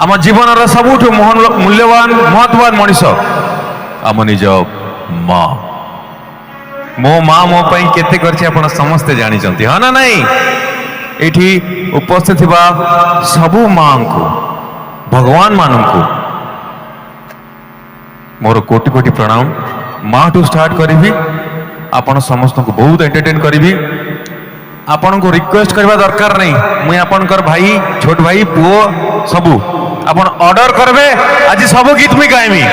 आम जीवन सबुठ मूल्यवान महत्वान मनीष आम निज माँ मो माँ मो पाई केते करछि आपण समस्ते जानी चंती हाँ ना नहीं एठी उपस्थित थिबा सबु माँ को भगवान मानन को मोर कोटि कोटि प्रणाम माँ टू स्टार्ट करी आपण समस्त को बहुत एंटरटेन करी आपण को रिक्वेस्ट करबा दरकार नहीं मुई आपनकर भाई छोट भाई पुओ सबू आपण ऑर्डर करबे आज सब गीत मुई गाइमी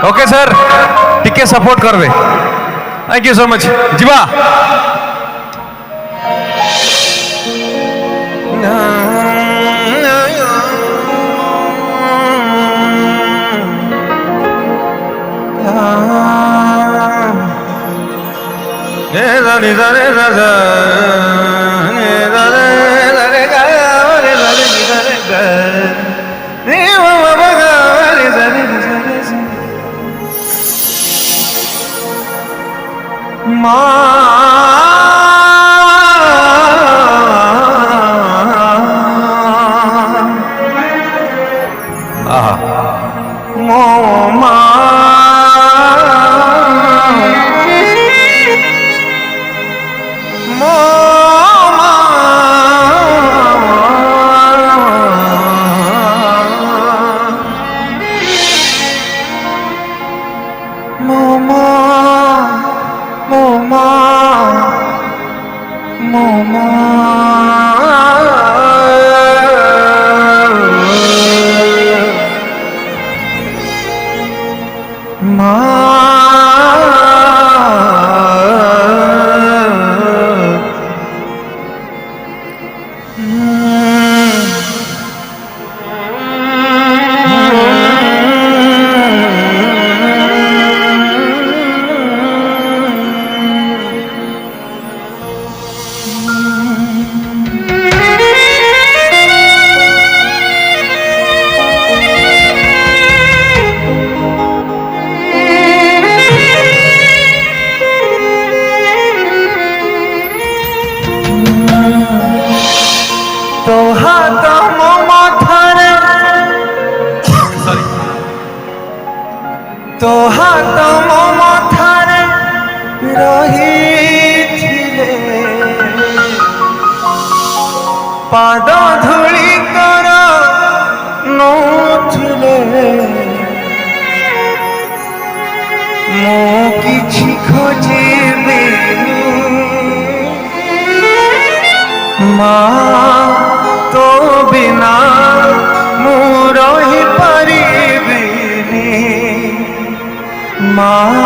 ओके सर टिके सपोर्ट करबे थैंक यू सो मच जीवा तो हाथ मो मथारे रही पाद धूली कर नौथिले मो किछि खोजिबी माँ तो बिना मु रही परिबिनी माँ